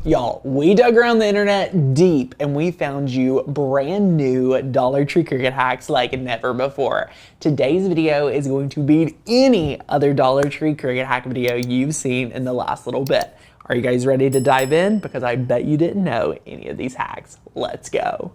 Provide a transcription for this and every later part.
Y'all, we dug around the internet deep and we found you brand new Dollar Tree Cricut hacks like never before. Today's video is going to beat any other Dollar Tree Cricut hack video you've seen in the last little bit. Are you guys ready to dive in? Because I bet you didn't know any of these hacks. Let's go.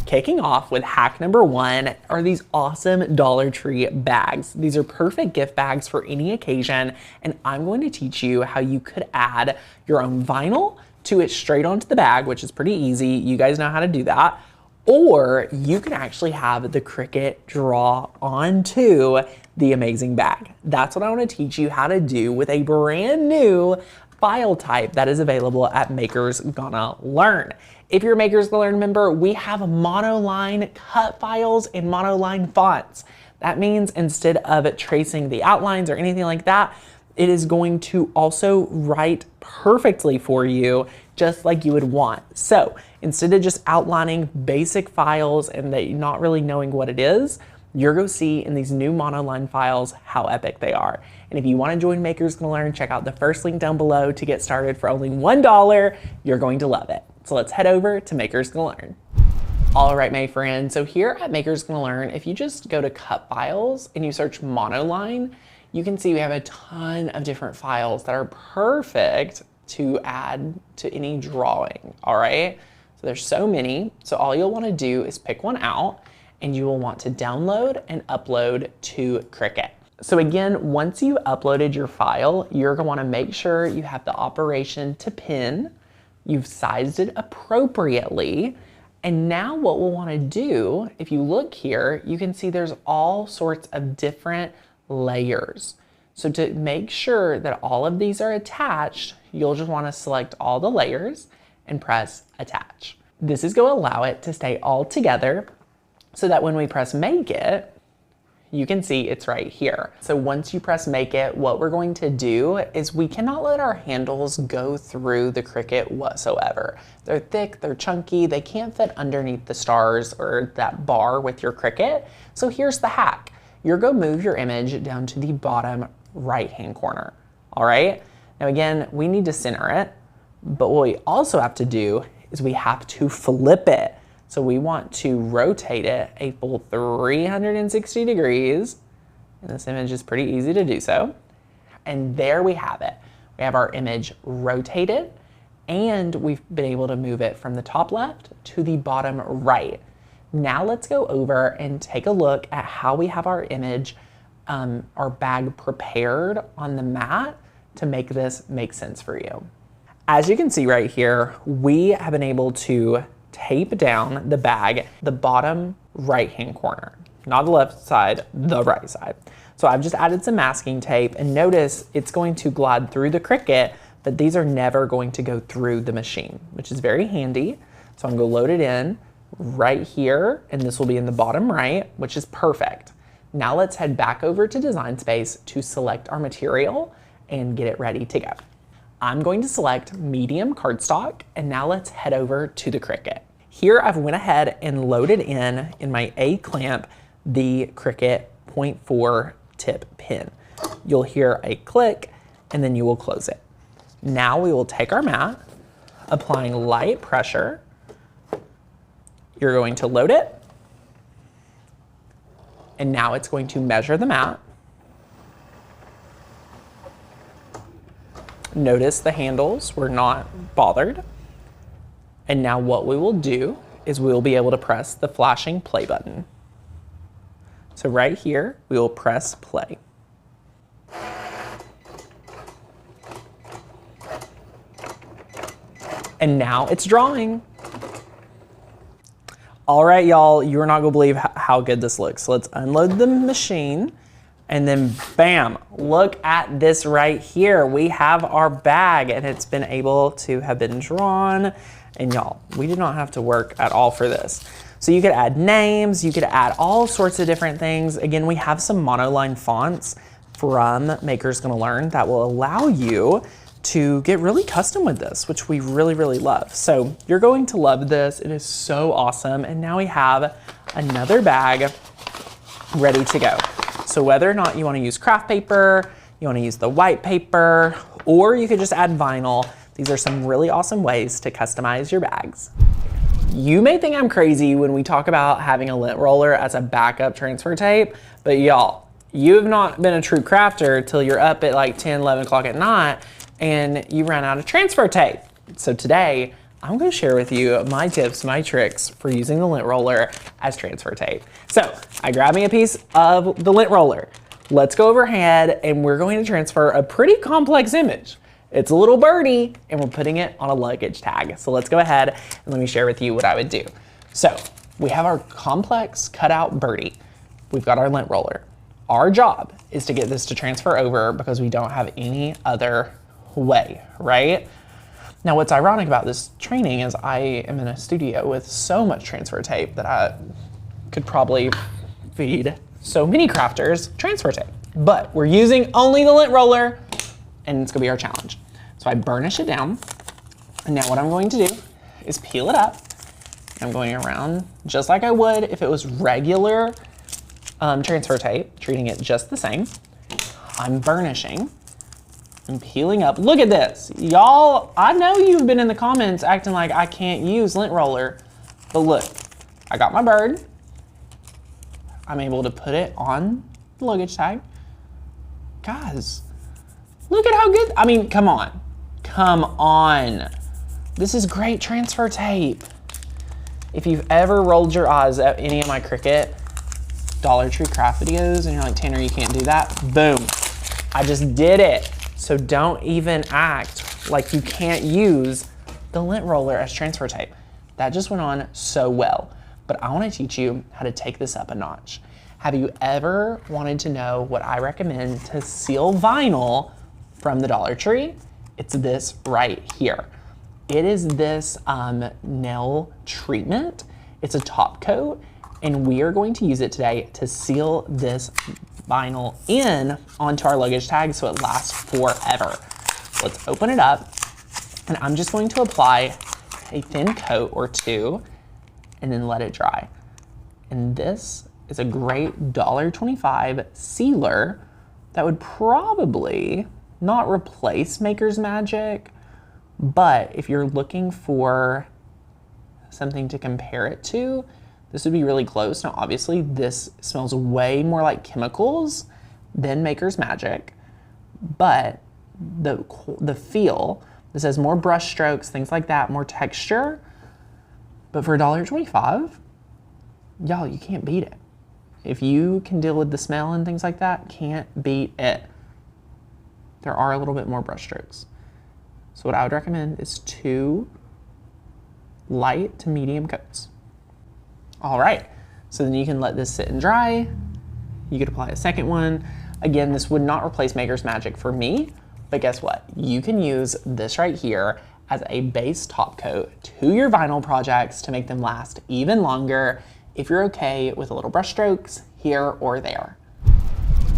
Kicking off with hack number one are these awesome Dollar Tree bags. These are perfect gift bags for any occasion, and I'm going to teach you how you could add your own vinyl to it straight onto the bag, which is pretty easy. You guys know how to do that. Or you can actually have the Cricut draw onto the amazing bag. That's what I want to teach you how to do with a brand new file type that is available at Makers Gonna Learn. If you're a Makers Gonna Learn member, we have monoline cut files and monoline fonts. That means instead of tracing the outlines or anything like that, it is going to also write perfectly for you, just like you would want. So instead of just outlining basic files and not really knowing what it is, you're going to see in these new monoline files how epic they are. And if you want to join Makers Gonna Learn, check out the first link down below to get started for only $1. You're going to love it. So let's head over to Makers Gonna Learn. All right, my friend. So here at Makers Gonna Learn, if you just go to cut files and you search monoline, you can see we have a ton of different files that are perfect to add to any drawing. All right. So there's so many. So all you'll want to do is pick one out and you will want to download and upload to Cricut. So again, once you've uploaded your file, you're going to want to make sure you have the operation to pin. You've sized it appropriately. And now what we'll want to do, if you look here, you can see there's all sorts of different layers. So to make sure that all of these are attached, you'll just want to select all the layers and press attach. This is going to allow it to stay all together so that when we press make it, you can see it's right here. So once you press make it, what we're going to do is we cannot let our handles go through the Cricut whatsoever. They're thick, they're chunky, they can't fit underneath the stars or that bar with your Cricut. So here's the hack. You're going to move your image down to the bottom right-hand corner. All right. Now again, we need to center it, but what we also have to do is we have to flip it. So we want to rotate it a full 360 degrees. And this image is pretty easy to do so. And there we have it. We have our image rotated and we've been able to move it from the top left to the bottom right. Now let's go over and take a look at how we have our image, our bag prepared on the mat to make this make sense for you. As you can see right here, we have been able to tape down the bag, the bottom right-hand corner, not the left side, the right side. So I've just added some masking tape and notice it's going to glide through the Cricut, but these are never going to go through the machine, which is very handy. So I'm going to load it in right here, and this will be in the bottom right, which is perfect. Now let's head back over to Design Space to select our material and get it ready to go. I'm going to select medium cardstock, and now let's head over to the Cricut. Here I've went ahead and loaded in my A clamp, the Cricut 0.4 tip pin. You'll hear a click and then you will close it. Now we will take our mat, applying light pressure. You're going to load it, and now it's going to measure the mat. Notice the handles were not bothered. And now what we will do is we will be able to press the flashing play button. So right here, we will press play. And now it's drawing. All right, y'all, you're not gonna believe how good this looks. So let's unload the machine and then bam, look at this right here. We have our bag and it's been able to have been drawn. And y'all, we did not have to work at all for this. So you could add names, you could add all sorts of different things. Again, we have some monoline fonts from Makers Gonna Learn that will allow you to get really custom with this, which we really, really love. So you're going to love this. It is so awesome. And now we have another bag ready to go. So whether or not you want to use craft paper, you want to use the white paper, or you could just add vinyl, These are some really awesome ways to customize your bags. You may think I'm crazy when we talk about having a lint roller as a backup transfer tape, but y'all, you have not been a true crafter till you're up at like 10, 11 o'clock at night and you run out of transfer tape. So today, I'm gonna share with you my tips, my tricks for using the lint roller as transfer tape. So I grabbed me a piece of the lint roller. Let's go overhead and we're going to transfer a pretty complex image. It's a little birdie and we're putting it on a luggage tag. So let's go ahead and let me share with you what I would do. So we have our complex cutout birdie. We've got our lint roller. Our job is to get this to transfer over because we don't have any other way, right? Now, what's ironic about this training is I am in a studio with so much transfer tape that I could probably feed so many crafters transfer tape. But we're using only the lint roller and it's gonna be our challenge. So I burnish it down. And now what I'm going to do is peel it up. I'm going around just like I would if it was regular transfer tape, treating it just the same. I'm burnishing. I'm peeling up. Look at this. Y'all, I know you've been in the comments acting like I can't use lint roller, but look, I got my bird. I'm able to put it on the luggage tag. Guys, look at how good, I mean, come on. Come on. This is great transfer tape. If you've ever rolled your eyes at any of my Cricut Dollar Tree craft videos and you're like, Tanner, you can't do that, boom, I just did it. So don't even act like you can't use the lint roller as transfer tape. That just went on so well. But I want to teach you how to take this up a notch. Have you ever wanted to know what I recommend to seal vinyl from the Dollar Tree? It's this right here. It is this nail treatment. It's a top coat, and we are going to use it today to seal this vinyl in onto our luggage tag so it lasts forever. Let's open it up, and I'm just going to apply a thin coat or two and then let it dry. And this is a great $1.25 sealer that would probably not replace Maker's Magic, but if you're looking for something to compare it to, this would be really close. Now, obviously, this smells way more like chemicals than Maker's Magic, but the feel, this has more brush strokes, things like that, more texture. But for $1.25, y'all, you can't beat it. If you can deal with the smell and things like that, can't beat it. There are a little bit more brush strokes. So what I would recommend is 2 light to medium coats. All right, so then you can let this sit and dry. You could apply a second one. Again, this would not replace Maker's Magic for me, but guess what? You can use this right here as a base top coat to your vinyl projects to make them last even longer if you're okay with a little brush strokes here or there.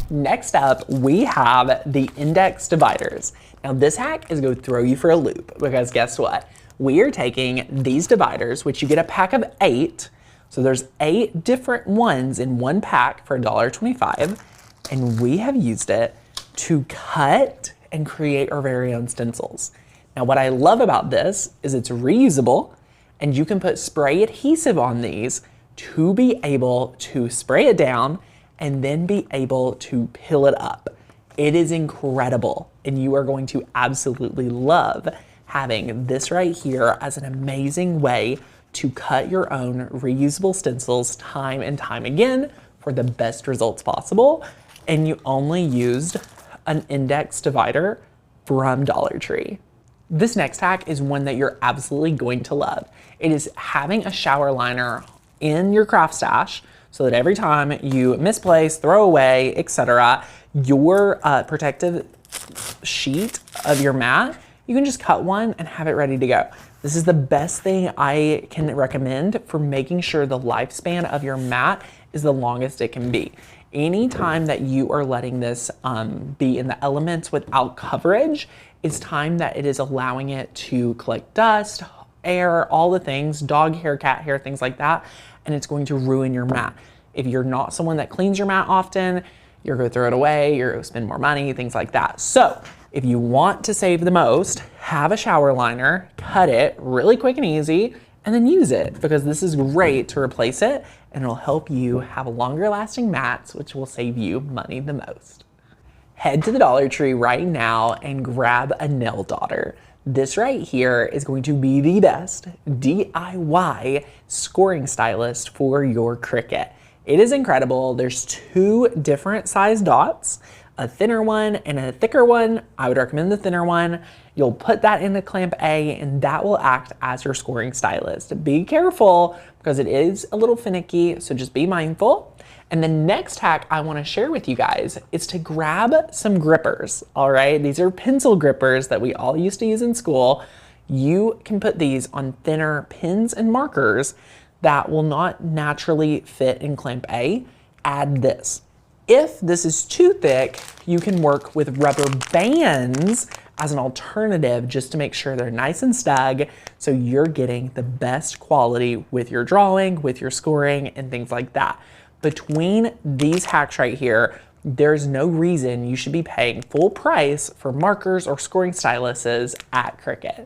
Next up, we have the index dividers. Now this hack is gonna throw you for a loop because guess what? We are taking these dividers, which you get a pack of 8, so there's 8 different ones in one pack for $1.25, and we have used it to cut and create our very own stencils. Now what I love about this is it's reusable, and you can put spray adhesive on these to be able to spray it down and then be able to peel it up. It is incredible, and you are going to absolutely love having this right here as an amazing way to cut your own reusable stencils time and time again for the best results possible. And you only used an index divider from Dollar Tree. This next hack is one that you're absolutely going to love. It is having a shower liner in your craft stash so that every time you misplace, throw away, etc., your protective sheet of your mat, you can just cut one and have it ready to go. This is the best thing I can recommend for making sure the lifespan of your mat is the longest it can be. Anytime that you are letting this be in the elements without coverage, it's time that it is allowing it to collect dust, air, all the things, dog hair, cat hair, things like that, and it's going to ruin your mat. If you're not someone that cleans your mat often, you're gonna throw it away, you're gonna spend more money, things like that. So if you want to save the most, have a shower liner, cut it really quick and easy, and then use it, because this is great to replace it and it'll help you have longer lasting mats, which will save you money the most. Head to the Dollar Tree right now and grab a nail daughter. This right here is going to be the best DIY scoring stylist for your Cricut. It is incredible. There's 2 different size dots, a thinner one and a thicker one. I would recommend the thinner one. You'll put that into clamp A and that will act as your scoring stylist. Be careful because it is a little finicky, so just be mindful. And the next hack I want to share with you guys is to grab some grippers, all right? These are pencil grippers that we all used to use in school. You can put these on thinner pens and markers that will not naturally fit in clamp A. Add this. If this is too thick, you can work with rubber bands as an alternative just to make sure they're nice and snug so you're getting the best quality with your drawing, with your scoring, and things like that. Between these hacks right here, there's no reason you should be paying full price for markers or scoring styluses at Cricut.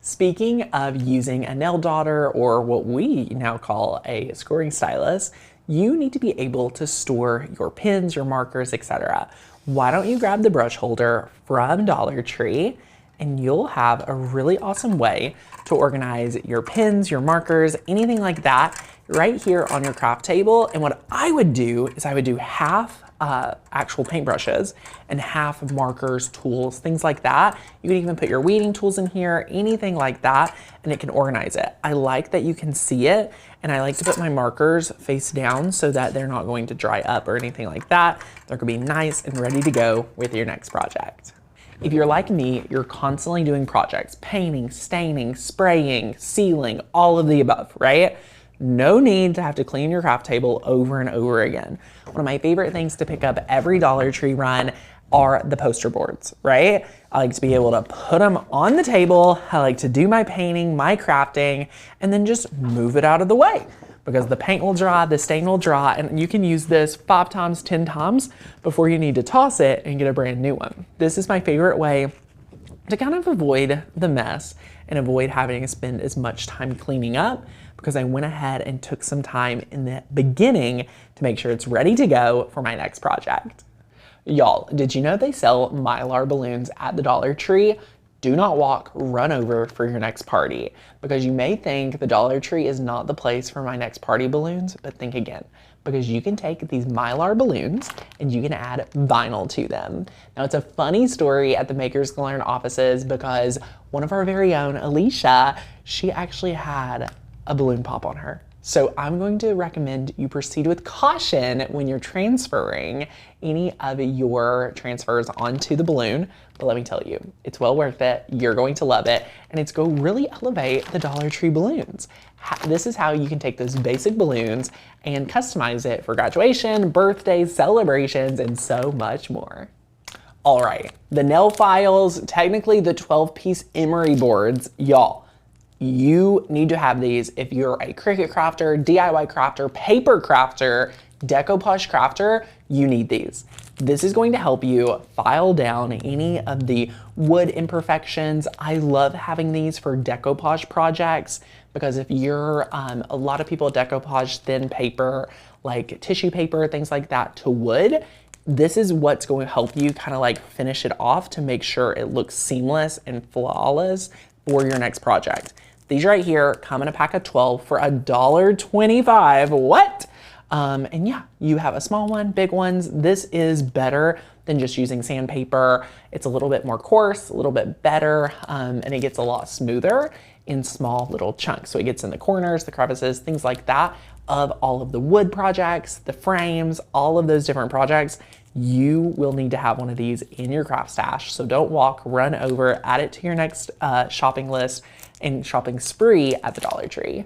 Speaking of using a nail daughter, or what we now call a scoring stylus, you need to be able to store your pens, your markers, etc. Why don't you grab the brush holder from Dollar Tree and you'll have a really awesome way to organize your pens, your markers, anything like that right here on your craft table. And what I would do is I would do half actual paintbrushes and half of markers, tools, things like that. You can even put your weeding tools in here, anything like that, and it can organize it. I like that you can see it, and I like to put my markers face down so that they're not going to dry up or anything like that. They're gonna be nice and ready to go with your next project. If you're like me, you're constantly doing projects, painting, staining, spraying, sealing, all of the above, right? No need to have to clean your craft table over and over again. One of my favorite things to pick up every Dollar Tree run are the poster boards, right? I like to be able to put them on the table. I like to do my painting, my crafting, and then just move it out of the way because the paint will dry, the stain will dry, and you can use this 5 times, 10 times before you need to toss it and get a brand new one. This is my favorite way to kind of avoid the mess and avoid having to spend as much time cleaning up, because I went ahead and took some time in the beginning to make sure it's ready to go for my next project. Y'all, did you know they sell Mylar balloons at the Dollar Tree? Do not walk, run over for your next party, because you may think the Dollar Tree is not the place for my next party balloons, but think again, because you can take these Mylar balloons and you can add vinyl to them. Now, it's a funny story at the Makers Learn offices because one of our very own, Alicia, she actually had a balloon pop on her. So I'm going to recommend you proceed with caution when you're transferring any of your transfers onto the balloon. But let me tell you, it's well worth it. You're going to love it. And it's going to really elevate the Dollar Tree balloons. This is how you can take those basic balloons and customize it for graduation, birthdays, celebrations, and so much more. All right, the nail files, technically the 12-piece emery boards, y'all. You need to have these if you're a Cricut crafter, DIY crafter, paper crafter, decoupage crafter, you need these. This is going to help you file down any of the wood imperfections. I love having these for decoupage projects because if you're, a lot of people decoupage thin paper, like tissue paper, things like that to wood. This is what's going to help you kind of like finish it off to make sure it looks seamless and flawless for your next project. These right here come in a pack of 12 for $1.25. What? And yeah, you have a small one, big ones. This is better than just using sandpaper. It's a little bit more coarse, a little bit better, and it gets a lot smoother in small little chunks. So it gets in the corners, the crevices, things like that of all of the wood projects, the frames, all of those different projects. You will need to have one of these in your craft stash. So don't walk, run over, add it to your next shopping list and shopping spree at the Dollar Tree.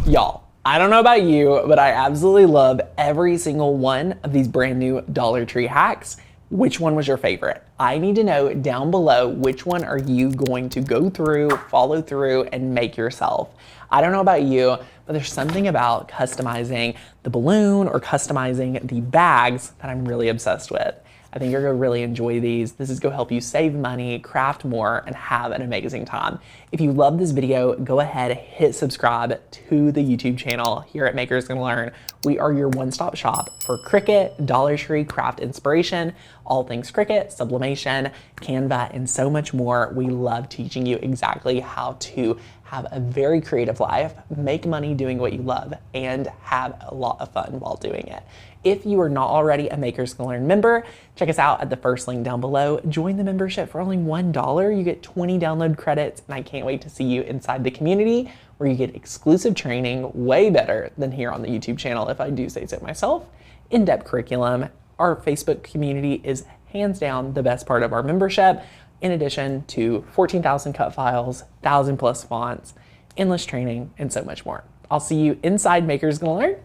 Y'all, I don't know about you, but I absolutely love every single one of these brand new Dollar Tree hacks. Which one was your favorite? I need to know down below which one are you going to go through, follow through, and make yourself. I don't know about you, but there's something about customizing the balloon or customizing the bags that I'm really obsessed with. I think you're gonna really enjoy these. This is gonna help you save money, craft more, and have an amazing time. If you love this video, go ahead, hit subscribe to the YouTube channel here at Makers Gonna Learn. We are your one-stop shop for Cricut, Dollar Tree, craft inspiration, all things Cricut, sublimation, Canva, and so much more. We love teaching you exactly how to have a very creative life, make money doing what you love, and have a lot of fun while doing it. If you are not already a Makers Gonna Learn member, check us out at the first link down below. Join the membership for only $1. You get 20 download credits, and I can't wait to see you inside the community where you get exclusive training, way better than here on the YouTube channel, if I do say so myself. In-depth curriculum. Our Facebook community is hands down the best part of our membership, in addition to 14,000 cut files, 1,000+ fonts, endless training, and so much more. I'll see you inside Makers Gonna Learn,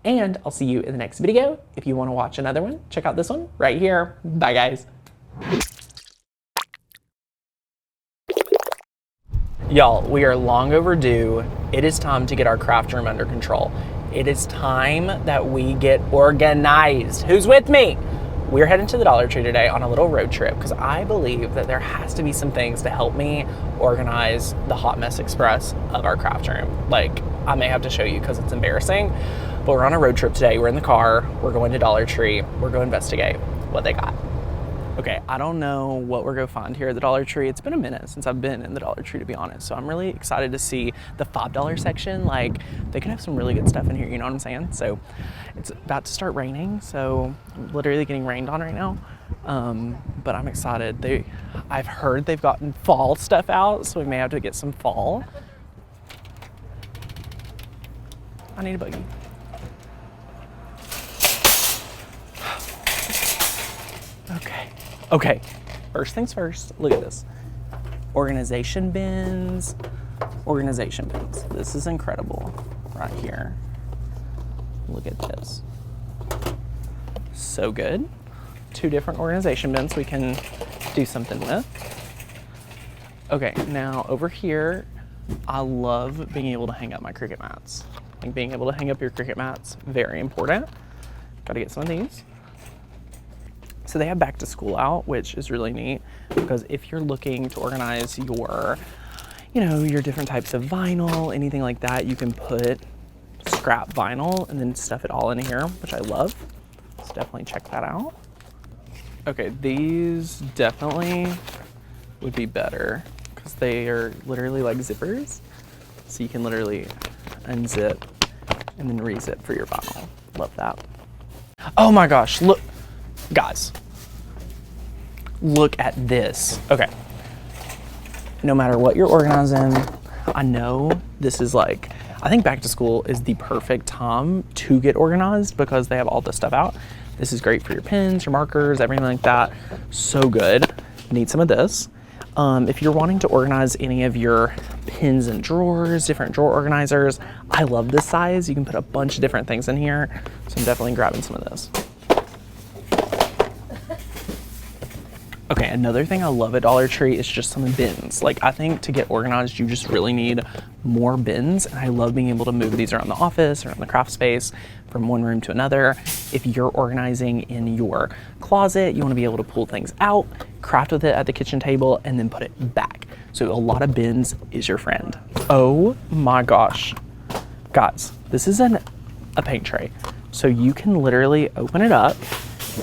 and I'll see you in the next video. If you want to watch another one, check out this one right here. Bye, guys. Y'all, we are long overdue. It is time to get our craft room under control. It is time that we get organized. Who's with me? We're heading to the Dollar Tree today on a little road trip because I believe that there has to be some things to help me organize the hot mess express of our craft room. Like, I may have to show you because it's embarrassing, but we're on a road trip today. We're in the car. We're going to Dollar Tree. We're going to investigate what they got. Okay, I don't know what we're gonna find here at the Dollar Tree. It's been a minute since I've been in the Dollar Tree, to be honest. So I'm really excited to see the $5 section. Like, they could have some really good stuff in here, you know what I'm saying? So it's about to start raining, so I'm literally getting rained on right now. But I'm excited. I've heard they've gotten fall stuff out, so we may have to get some fall. I need a buggy. Okay, first things first, look at this. Organization bins. This is incredible right here. Look at this. So good. 2 different organization bins we can do something with. Okay, now over here, I love being able to hang up my Cricut mats. Like, being able to hang up your Cricut mats, very important. Gotta get some of these. So they have back to school out, which is really neat because if you're looking to organize your, your different types of vinyl, anything like that, you can put scrap vinyl and then stuff it all in here, which I love. So definitely check that out. Okay, these definitely would be better because they are literally like zippers. So you can literally unzip and then rezip for your vinyl. Love that. Oh my gosh, look. Guys, look at this. Okay, no matter what you're organizing, I know this is like, I think back to school is the perfect time to get organized because they have all this stuff out. This is great for your pens, your markers, everything like that. So good. Need some of this. If you're wanting to organize any of your pins and drawers, different drawer organizers, I love this size. You can put a bunch of different things in here. So I'm definitely grabbing some of this. Okay, another thing I love at Dollar Tree is just some bins. Like, I think to get organized, you just really need more bins. And I love being able to move these around the office or in the craft space from one room to another. If you're organizing in your closet, you want to be able to pull things out, craft with it at the kitchen table, and then put it back. So a lot of bins is your friend. Oh my gosh. Guys, this is a paint tray. So you can literally open it up.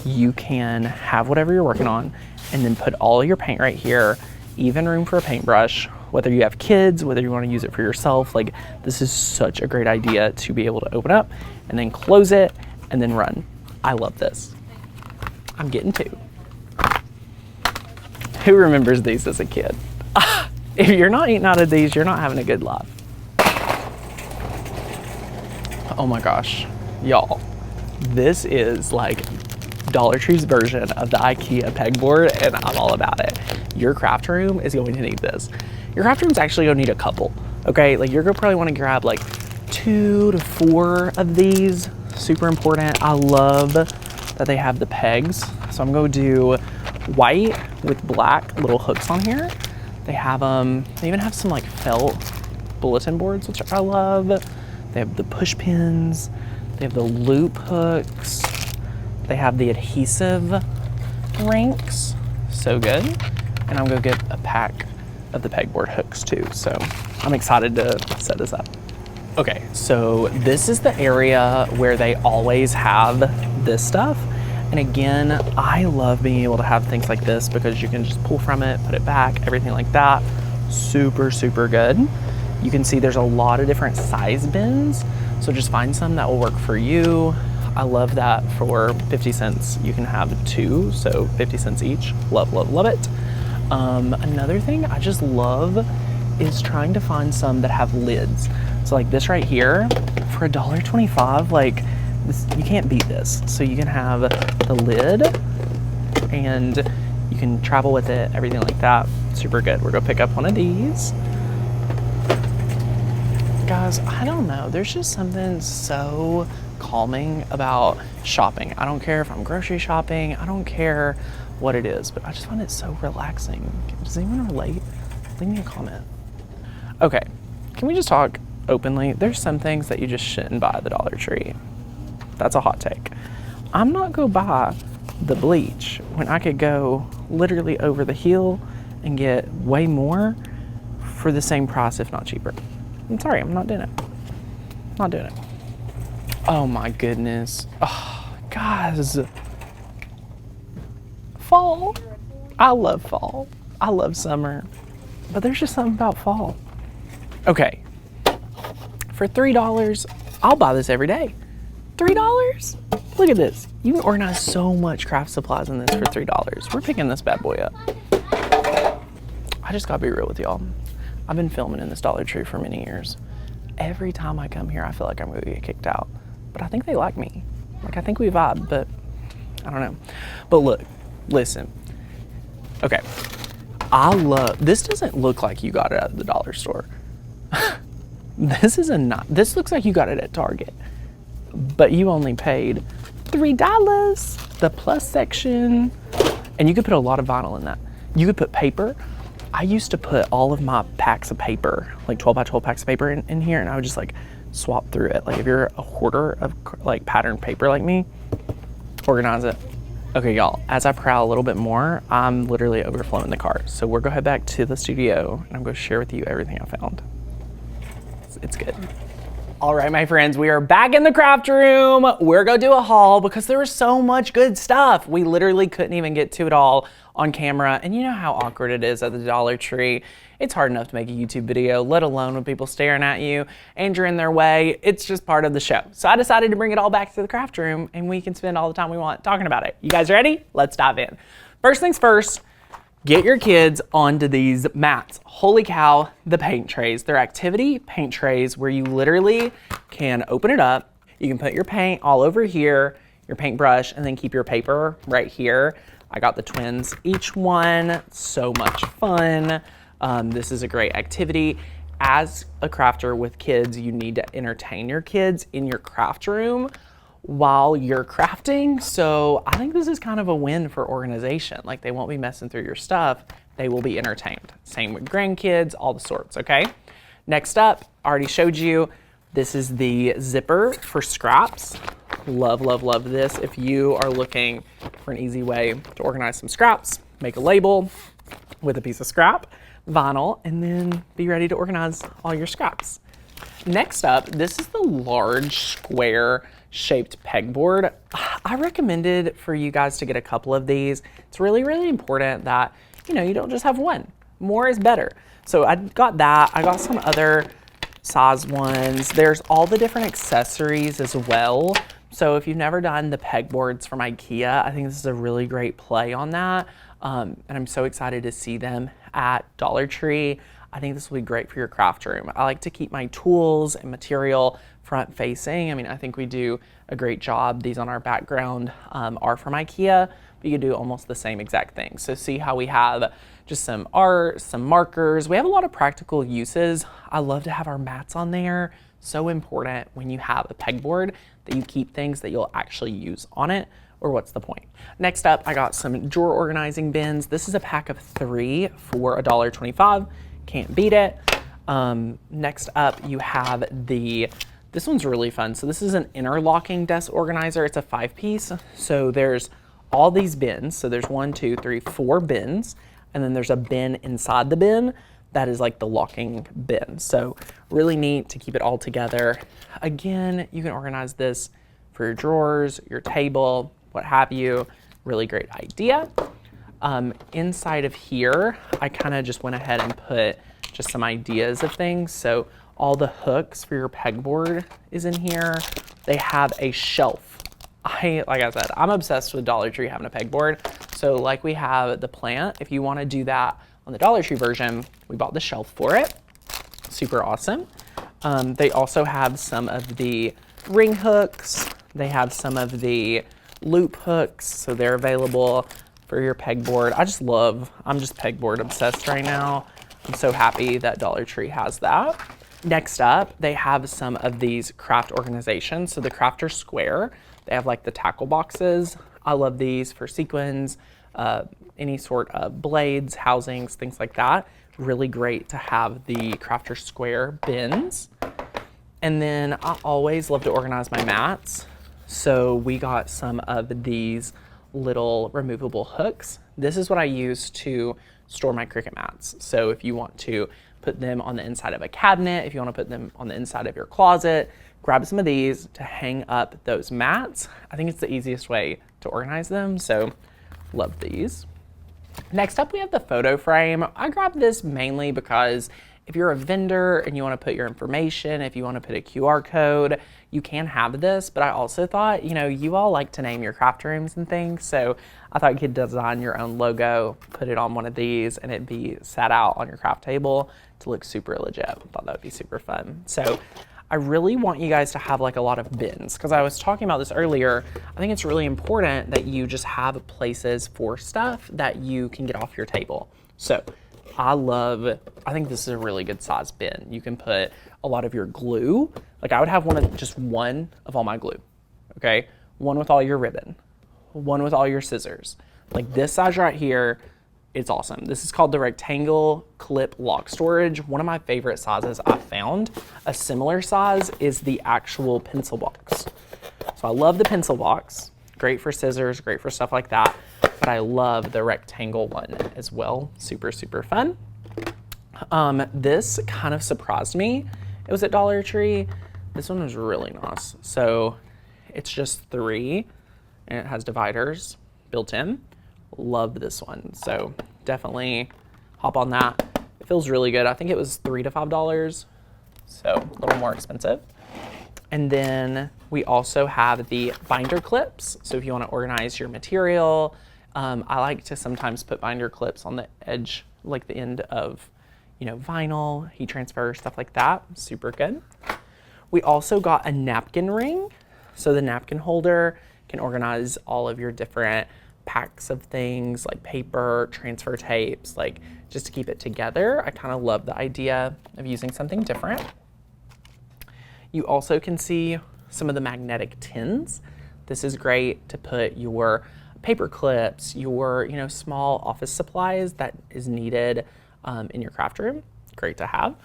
You can have whatever you're working on and then put all your paint right here, even room for a paintbrush, whether you have kids, whether you want to use it for yourself. Like, this is such a great idea to be able to open up and then close it and then run. I love this. I'm getting 2. Who remembers these as a kid? If you're not eating out of these, you're not having a good life. Oh my gosh, y'all. This is like Dollar Tree's version of the IKEA pegboard, and I'm all about it. Your craft room is going to need this. Your craft room's actually gonna need a couple, okay? Like, you're gonna probably wanna grab like 2 to 4 of these. Super important. I love that they have the pegs. So I'm gonna do white with black little hooks on here. They have they even have some like felt bulletin boards, which I love. They have the push pins. They have the loop hooks. They have the adhesive rinks. So good. And I'm gonna get a pack of the pegboard hooks too. So I'm excited to set this up. Okay, so this is the area where they always have this stuff. And again, I love being able to have things like this because you can just pull from it, put it back, everything like that. Super, super good. You can see there's a lot of different size bins. So just find some that will work for you. I love that for 50 cents, you can have 2, so 50 cents each. Love, love, love it. Another thing I just love is trying to find some that have lids. So like this right here, for $1.25, like this, you can't beat this. So you can have the lid and you can travel with it, everything like that. Super good. We're gonna pick up one of these. Guys, I don't know, there's just something so calming about shopping. I don't care if I'm grocery shopping, I don't care what it is, but I just find it so relaxing. Does anyone relate? Leave me a comment. Okay, can we just talk openly? There's some things that you just shouldn't buy at the Dollar Tree. That's a hot take. I'm not gonna buy the bleach when I could go literally over the hill and get way more for the same price, if not cheaper. I'm sorry, I'm not doing it. Not doing it. Oh my goodness. Oh, guys. Fall. I love fall. I love summer. But there's just something about fall. Okay. For $3, I'll buy this every day. $3? Look at this. You can organize so much craft supplies in this for $3. We're picking this bad boy up. I just gotta be real with y'all. I've been filming in this Dollar Tree for many years. Every time I come here, I feel like I'm gonna get kicked out. But I think they like me. Like, I think we vibe, but I don't know. But look, listen. Okay, I love, this doesn't look like you got it at the dollar store. This looks like you got it at Target, but you only paid $3. The plus section, and you could put a lot of vinyl in that. You could put paper. I used to put all of my packs of paper, like 12 by 12 packs of paper in here, and I would just like swap through it. Like if you're a hoarder of like patterned paper like me, organize it. Okay, y'all, as I prowl a little bit more, I'm literally overflowing the cart. So we're gonna head back to the studio and I'm gonna share with you everything I found. It's good. All right, my friends, we are back in the craft room. We're gonna do a haul because there was so much good stuff. We literally couldn't even get to it all on camera. And you know how awkward it is at the Dollar Tree. It's hard enough to make a YouTube video, let alone with people staring at you and you're in their way. It's just part of the show. So I decided to bring it all back to the craft room and we can spend all the time we want talking about it. You guys ready? Let's dive in. First things first, get your kids onto these mats. Holy cow, the paint trays. They're activity paint trays where you literally can open it up. You can put your paint all over here, your paintbrush, and then keep your paper right here. I got the twins, each one, so much fun. This is a great activity. As a crafter with kids, you need to entertain your kids in your craft room while you're crafting. So I think this is kind of a win for organization. Like they won't be messing through your stuff. They will be entertained. Same with grandkids, all the sorts, okay? Next up, I already showed you, this is the zipper for scraps. Love, love, love this. If you are looking for an easy way to organize some scraps, make a label with a piece of scrap, vinyl, and then be ready to organize all your scraps. Next up, this is the large square shaped pegboard. I recommended for you guys to get a couple of these. It's really, really important that, you know, you don't just have one. More is better. So I got that. I got some other size ones. There's all the different accessories as well. So if you've never done the pegboards from IKEA, I think this is a really great play on that. And I'm so excited to see them at Dollar Tree. I think this will be great for your craft room. I like to keep my tools and material front facing. I mean, I think we do a great job. These on our background are from IKEA, but you can do almost the same exact thing. So see how we have just some art, some markers. We have a lot of practical uses. I love to have our mats on there. So important when you have a pegboard that you keep things that you'll actually use on it, or what's the point? Next up, I got some drawer organizing bins. This is a pack of 3 for $1.25. Can't beat it. Next up, you have this one's really fun. So this is an interlocking desk organizer. It's a 5-piece. So there's all these bins. So there's 1, 2, 3, 4 bins, and then there's a bin inside the bin that is like the locking bin. So really neat to keep it all together. Again, you can organize this for your drawers, your table, what have you. Really great idea. Inside of here, I kind of just went ahead and put just some ideas of things. So all the hooks for your pegboard is in here. They have a shelf. Like I said, I'm obsessed with Dollar Tree having a pegboard. So like we have the plant, if you want to do that on the Dollar Tree version, we bought the shelf for it. Super awesome. They also have some of the ring hooks. They have some of the loop hooks, so they're available for your pegboard. I'm just pegboard obsessed right now. I'm so happy that Dollar Tree has that. Next up, they have some of these craft organizations. So the Crafter Square, they have like the tackle boxes. I love these for sequins, any sort of blades, housings, things like that. Really great to have the Crafter Square bins. And then I always love to organize my mats. So we got some of these little removable hooks. This is what I use to store my Cricut mats. So if you want to put them on the inside of a cabinet, if you want to put them on the inside of your closet, grab some of these to hang up those mats. I think it's the easiest way to organize them. So love these. Next up, we have the photo frame. I grabbed this mainly because if you're a vendor and you want to put your information, if you want to put a QR code, you can have this. But I also thought, you all like to name your craft rooms and things. So I thought you could design your own logo, put it on one of these, and it'd be sat out on your craft table to look super legit. I thought that would be super fun. So I really want you guys to have like a lot of bins, because I was talking about this earlier. I think it's really important that you just have places for stuff that you can get off your table. So I think this is a really good size bin. You can put a lot of your glue. Like I would have just one of all my glue, okay? One with all your ribbon, one with all your scissors. Like this size right here, it's awesome. This is called the rectangle clip lock storage. One of my favorite sizes I found. A similar size is the actual pencil box. So I love the pencil box. Great for scissors, great for stuff like that. But I love the rectangle one as well. Super, super fun. This kind of surprised me. It was at Dollar Tree. This one was really nice. So it's just 3 and it has dividers built in. Love this one. So definitely hop on that. It feels really good. I think it was $3 to $5. So a little more expensive. And then we also have the binder clips. So if you want to organize your material, I like to sometimes put binder clips on the edge, like the end of, vinyl, heat transfer, stuff like that. Super good. We also got a napkin ring. So the napkin holder can organize all of your different packs of things like paper, transfer tapes, like just to keep it together. I kind of love the idea of using something different. You also can see some of the magnetic tins. This is great to put your paper clips, your small office supplies that is needed in your craft room. Great to have.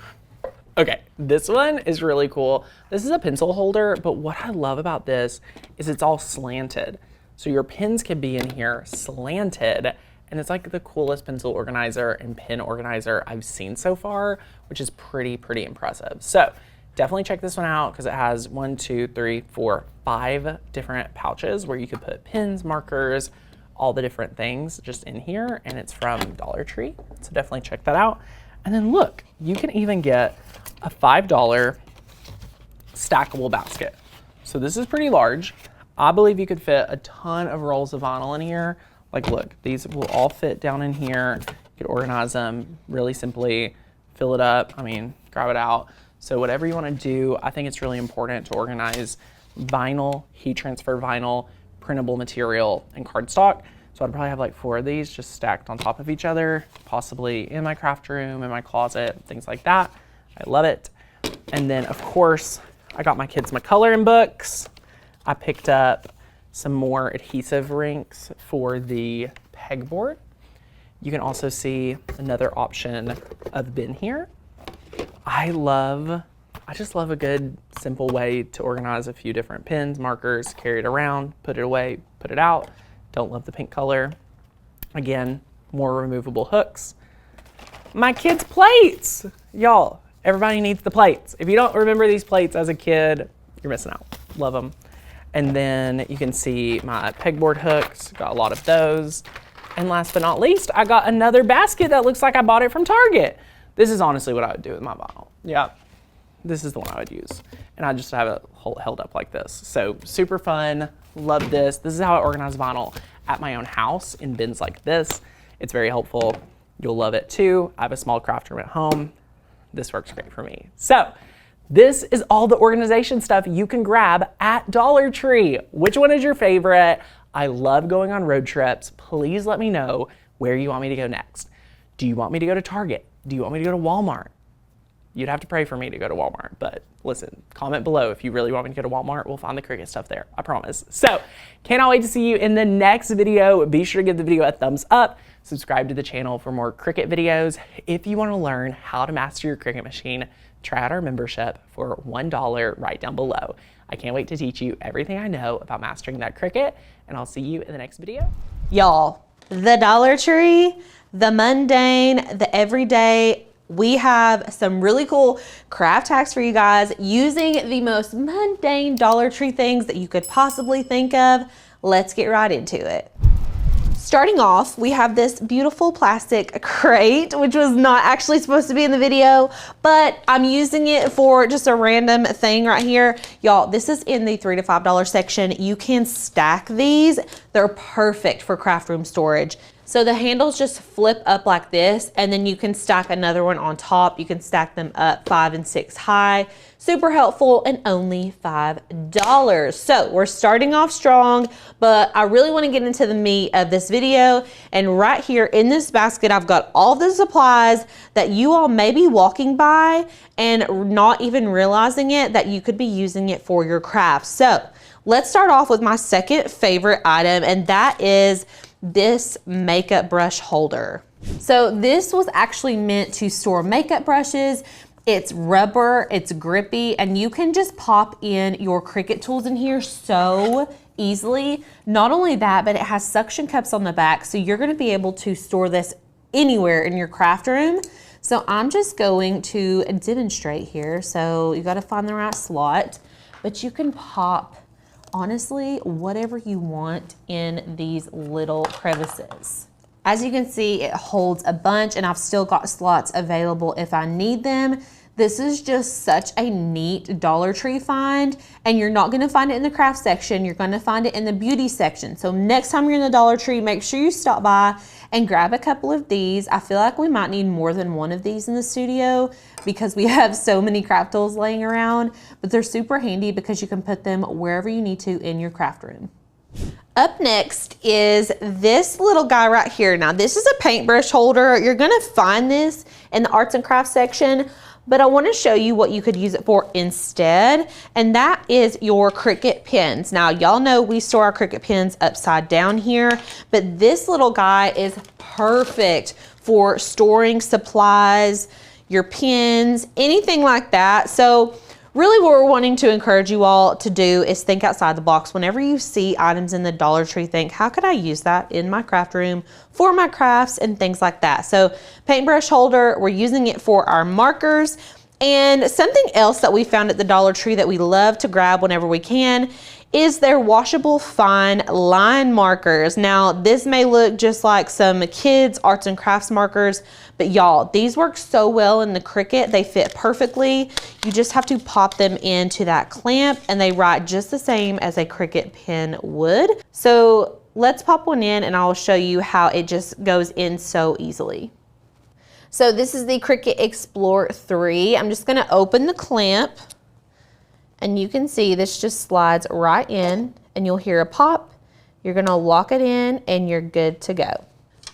Okay, this one is really cool. This is a pencil holder, but what I love about this is it's all slanted. So your pens can be in here slanted, and it's like the coolest pencil organizer and pen organizer I've seen so far, which is pretty impressive. So definitely check this one out because it has 1, 2, 3, 4, 5 different pouches where you could put pens, markers, all the different things just in here, and it's from Dollar Tree. So definitely check that out. And then look, you can even get a $5 stackable basket. So this is pretty large. I believe you could fit a ton of rolls of vinyl in here. Like look, these will all fit down in here. You could organize them really simply, fill it up, grab it out. So whatever you want to do, I think it's really important to organize vinyl, heat transfer vinyl, printable material, and cardstock. So I'd probably have like 4 of these just stacked on top of each other, possibly in my craft room, in my closet, things like that. I love it. And then of course, I got my kids my coloring books. I picked up some more adhesive rinks for the pegboard. You can also see another option of bin here. I just love a good, simple way to organize a few different pens, markers, carry it around, put it away, put it out. Don't love the pink color. Again, more removable hooks. My kids' plates. Y'all, everybody needs the plates. If you don't remember these plates as a kid, you're missing out. Love them. And then you can see my pegboard hooks, got a lot of those. And last but not least, I got another basket that looks like I bought it from Target. This is honestly what I would do with my vinyl. Yeah, this is the one I would use. And I just have it held up like this. So super fun, love this. This is how I organize vinyl at my own house in bins like this. It's very helpful. You'll love it too. I have a small craft room at home. This works great for me. So this is all the organization stuff you can grab at Dollar Tree. Which one is your favorite? I love going on road trips. Please let me know where you want me to go next. Do you want me to go to Target? Do you want me to go to Walmart? You'd have to pray for me to go to Walmart, but listen, comment below if you really want me to go to Walmart. We'll find the Cricut stuff there, I promise. So, cannot wait to see you in the next video. Be sure to give the video a thumbs up. Subscribe to the channel for more Cricut videos. If you want to learn how to master your Cricut machine, try out our membership for $1 right down below. I can't wait to teach you everything I know about mastering that Cricut, and I'll see you in the next video. Y'all, the Dollar Tree, the mundane, the everyday, we have some really cool craft hacks for you guys using the most mundane Dollar Tree things that you could possibly think of. Let's get right into it. Starting off, we have this beautiful plastic crate, which was not actually supposed to be in the video, but I'm using it for just a random thing right here. Y'all, this is in the $3 to $5 section. You can stack these. They're perfect for craft room storage. So the handles just flip up like this, and then you can stack another one on top. You can stack them up 5 and 6 high. Super helpful, and only $5. So we're starting off strong, but I really want to get into the meat of this video. And right here in this basket, I've got all the supplies that you all may be walking by and not even realizing it, that you could be using it for your craft. So let's start off with my second favorite item, and that is this makeup brush holder. So this was actually meant to store makeup brushes. It's rubber, it's grippy, and you can just pop in your Cricut tools in here so easily. Not only that, but it has suction cups on the back, so you're gonna be able to store this anywhere in your craft room. So I'm just going to demonstrate here. So you gotta find the right slot, but you can pop honestly whatever you want in these little crevices. As you can see, it holds a bunch, and I've still got slots available if I need them. This is just such a neat Dollar Tree find, and you're not gonna find it in the craft section, you're gonna find it in the beauty section. So next time you're in the Dollar Tree, make sure you stop by and grab a couple of these. I feel like we might need more than one of these in the studio because we have so many craft tools laying around, but they're super handy because you can put them wherever you need to in your craft room. Up next is this little guy right here. Now this is a paintbrush holder. You're gonna find this in the arts and crafts section, but I wanna show you what you could use it for instead, and that is your Cricut pins. Now y'all know we store our Cricut pins upside down here, but this little guy is perfect for storing supplies, your pins, anything like that. So really what we're wanting to encourage you all to do is think outside the box. Whenever you see items in the Dollar Tree, think, how could I use that in my craft room for my crafts and things like that. So paintbrush holder, we're using it for our markers. And something else that we found at the Dollar Tree that we love to grab whenever we can is their washable fine line markers. Now this may look just like some kids arts and crafts markers, but y'all, these work so well in the Cricut. They fit perfectly. You just have to pop them into that clamp, and they write just the same as a Cricut pen would. So let's pop one in and I'll show you how it just goes in so easily. So this is the Cricut Explore 3. I'm just gonna open the clamp, and you can see this just slides right in, and you'll hear a pop. You're gonna lock it in and you're good to go.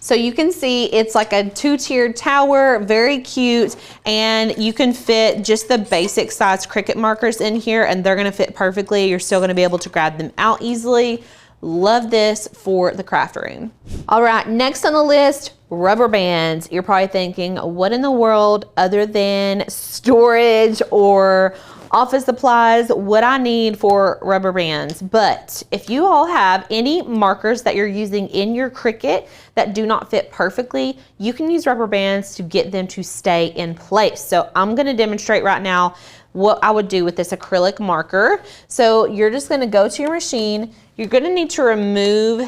So you can see it's like a 2-tiered tower, very cute, and you can fit just the basic size Cricut markers in here, and they're gonna fit perfectly. You're still gonna be able to grab them out easily. Love this for the craft room. All right, next on the list, rubber bands. You're probably thinking, what in the world other than storage or office supplies, what I need for rubber bands. But if you all have any markers that you're using in your Cricut that do not fit perfectly, you can use rubber bands to get them to stay in place. So I'm gonna demonstrate right now what I would do with this acrylic marker. So you're just gonna go to your machine. You're gonna need to remove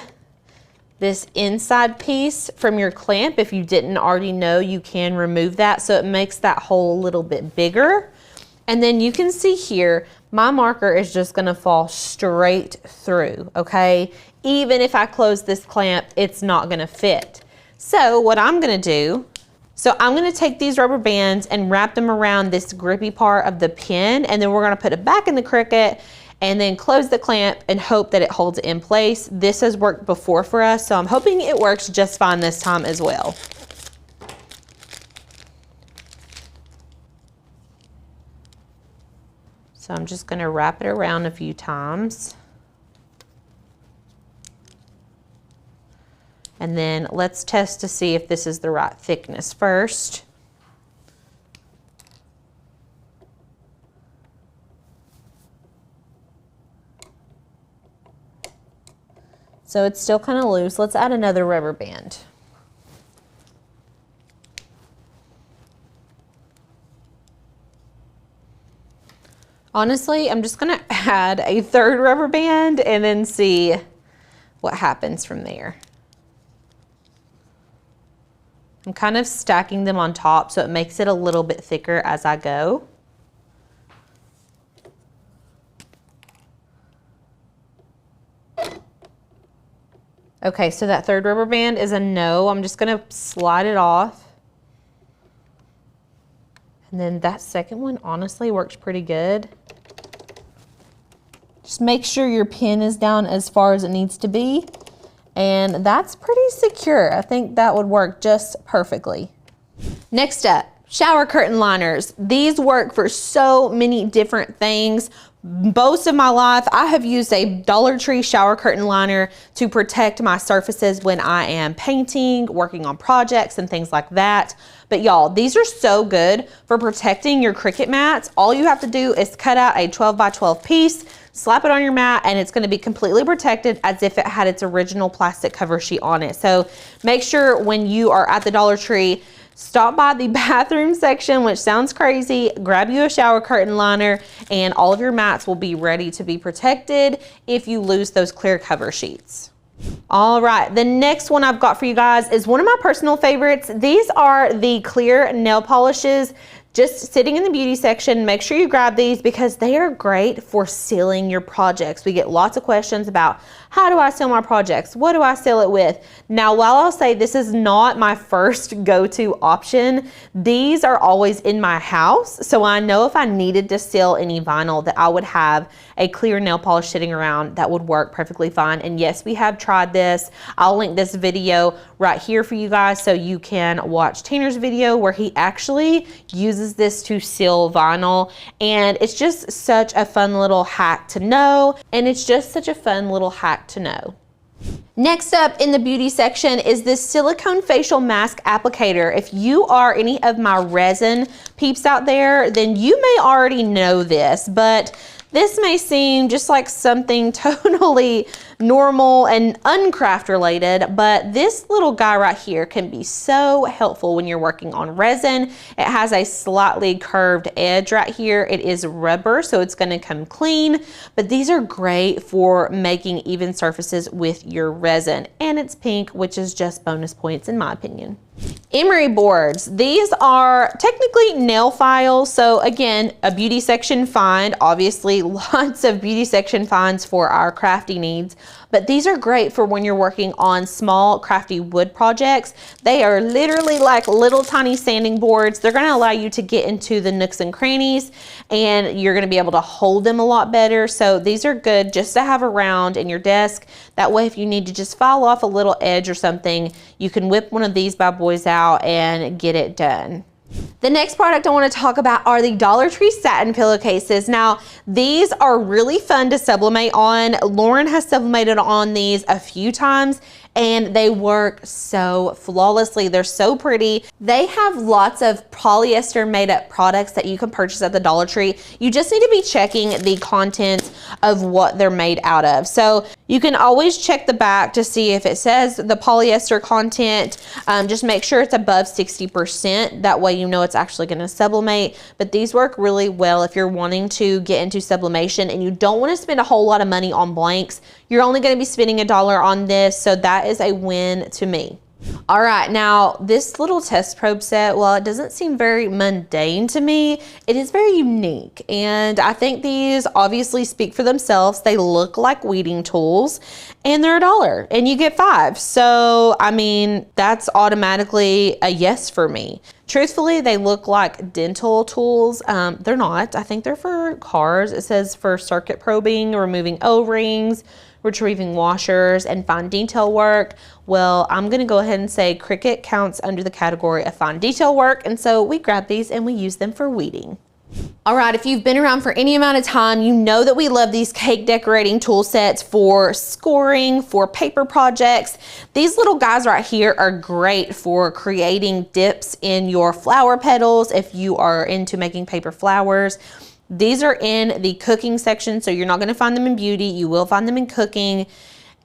this inside piece from your clamp. If you didn't already know, you can remove that so it makes that hole a little bit bigger. And then you can see here, my marker is just gonna fall straight through, okay? Even if I close this clamp, it's not gonna fit. So what I'm gonna do, I'm gonna take these rubber bands and wrap them around this grippy part of the pin, and then we're gonna put it back in the Cricut and then close the clamp and hope that it holds it in place. This has worked before for us, so I'm hoping it works just fine this time as well. So I'm just gonna wrap it around a few times. And then let's test to see if this is the right thickness first. So it's still kind of loose. Let's add another rubber band. Honestly, I'm just gonna add a third rubber band and then see what happens from there. I'm kind of stacking them on top so it makes it a little bit thicker as I go. Okay, so that third rubber band is a no. I'm just gonna slide it off. And then that second one honestly works pretty good. Just make sure your pin is down as far as it needs to be. And that's pretty secure. I think that would work just perfectly. Next up, shower curtain liners. These work for so many different things. Most of my life, I have used a Dollar Tree shower curtain liner to protect my surfaces when I am painting, working on projects and things like that. But y'all, these are so good for protecting your Cricut mats. All you have to do is cut out a 12 by 12 piece, slap it on your mat, and it's gonna be completely protected as if it had its original plastic cover sheet on it. So make sure when you are at the Dollar Tree, stop by the bathroom section, which sounds crazy, grab you a shower curtain liner, and all of your mats will be ready to be protected if you lose those clear cover sheets. All right, the next one I've got for you guys is one of my personal favorites. These are the clear nail polishes. Just sitting in the beauty section, make sure you grab these because they are great for sealing your projects. We get lots of questions about how do I seal my projects? What do I seal it with? Now, while I'll say this is not my first go-to option, these are always in my house. So I know if I needed to seal any vinyl that I would have a clear nail polish sitting around that would work perfectly fine. And yes, we have tried this. I'll link this video right here for you guys so you can watch Tanner's video where he actually uses this to seal vinyl. And it's just such a fun little hack to know. And it's just such a fun little hack to know. Next up in the beauty section is this silicone facial mask applicator. If you are any of my resin peeps out there, then you may already know this, but this may seem just like something totally normal and uncraft related, but this little guy right here can be so helpful when you're working on resin. It has a slightly curved edge right here. It is rubber, so it's gonna come clean, but these are great for making even surfaces with your resin. And it's pink, which is just bonus points in my opinion. Emery boards. These are technically nail files. So again, a beauty section find, obviously lots of beauty section finds for our crafty needs, but these are great for when you're working on small crafty wood projects. They are literally like little tiny sanding boards. They're gonna allow you to get into the nooks and crannies and you're gonna be able to hold them a lot better. So these are good just to have around in your desk. That way, if you need to just file off a little edge or something, you can whip one of these bad boys out and get it done. The next product I want to talk about are the Dollar Tree satin pillowcases. Now, these are really fun to sublimate on. Lauren has sublimated on these a few times and they work so flawlessly. They're so pretty. They have lots of polyester made up products that you can purchase at the Dollar Tree. You just need to be checking the content of what they're made out of. So you can always check the back to see if it says the polyester content. Just make sure it's above 60%. That way you know it's actually going to sublimate. But these work really well if you're wanting to get into sublimation and you don't want to spend a whole lot of money on blanks. You're only going to be spending $1 on this, so that is a win to me. All right, now this little test probe set, while it doesn't seem very mundane to me, it is very unique. And I think these obviously speak for themselves. They look like weeding tools and they're $1 and you get 5. So, I mean, that's automatically a yes for me. Truthfully, they look like dental tools. They're not. I think they're for cars. It says for circuit probing, removing O-rings, retrieving washers, and fine detail work. Well, I'm gonna go ahead and say Cricut counts under the category of fine detail work, and so we grab these and we use them for weeding. All right, if you've been around for any amount of time, you know that we love these cake decorating tool sets for scoring, for paper projects. These little guys right here are great for creating dips in your flower petals if you are into making paper flowers. These are in the cooking section, so you're not going to find them in beauty. You will find them in cooking,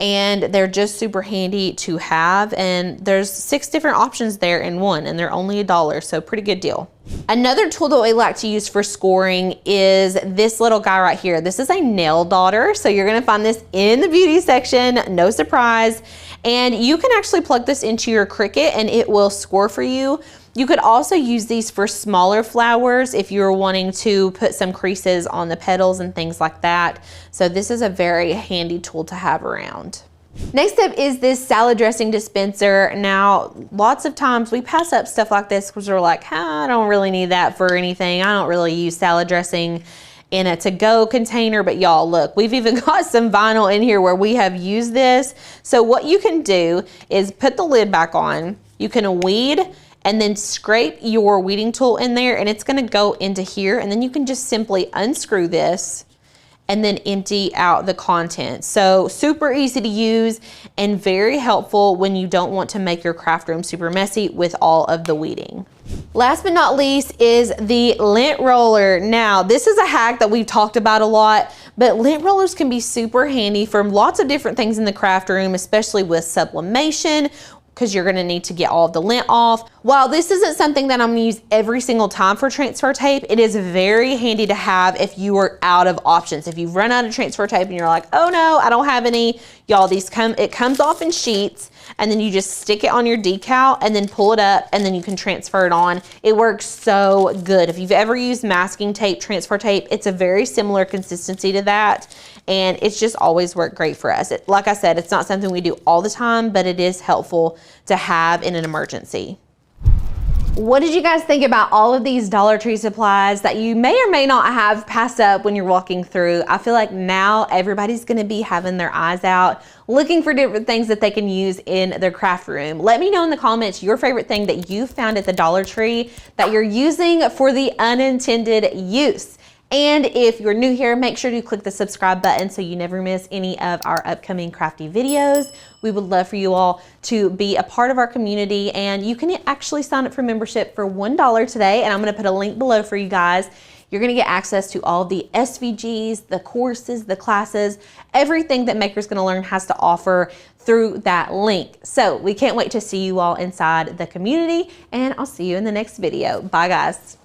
and they're just super handy to have. And there's 6 different options there in one, and they're only $1, so pretty good deal. Another tool that we like to use for scoring is this little guy right here. This is a nail daughter, so you're going to find this in the beauty section, no surprise. And you can actually plug this into your Cricut and it will score for you. You could also use these for smaller flowers if you're wanting to put some creases on the petals and things like that. So this is a very handy tool to have around. Next up is this salad dressing dispenser. Now, lots of times we pass up stuff like this because we're like, I don't really need that for anything. I don't really use salad dressing in a to-go container, but y'all look, we've even got some vinyl in here where we have used this. So what you can do is put the lid back on, you can weed and then scrape your weeding tool in there and it's gonna go into here, and then you can just simply unscrew this and then empty out the contents. So super easy to use and very helpful when you don't want to make your craft room super messy with all of the weeding. Last but not least is the lint roller. Now, this is a hack that we've talked about a lot, but lint rollers can be super handy for lots of different things in the craft room, especially with sublimation, because you're gonna need to get all of the lint off. While this isn't something that I'm gonna use every single time for transfer tape, it is very handy to have if you are out of options. If you've run out of transfer tape and you're like, oh no, I don't have any, y'all, it comes off in sheets, and then you just stick it on your decal and then pull it up and then you can transfer it on. It works so good. If you've ever used masking tape, transfer tape, it's a very similar consistency to that. And it's just always worked great for us. Like I said, it's not something we do all the time, but it is helpful to have in an emergency. What did you guys think about all of these Dollar Tree supplies that you may or may not have passed up when you're walking through? I feel like now everybody's gonna be having their eyes out, looking for different things that they can use in their craft room. Let me know in the comments your favorite thing that you found at the Dollar Tree that you're using for the unintended use. And if you're new here, make sure to click the subscribe button so you never miss any of our upcoming crafty videos. We would love for you all to be a part of our community, and you can actually sign up for membership for $1 today, and I'm gonna put a link below for you guys. You're gonna get access to all the SVGs, the courses, the classes, everything that Maker's Gonna Learn has to offer through that link. So we can't wait to see you all inside the community, and I'll see you in the next video. Bye guys.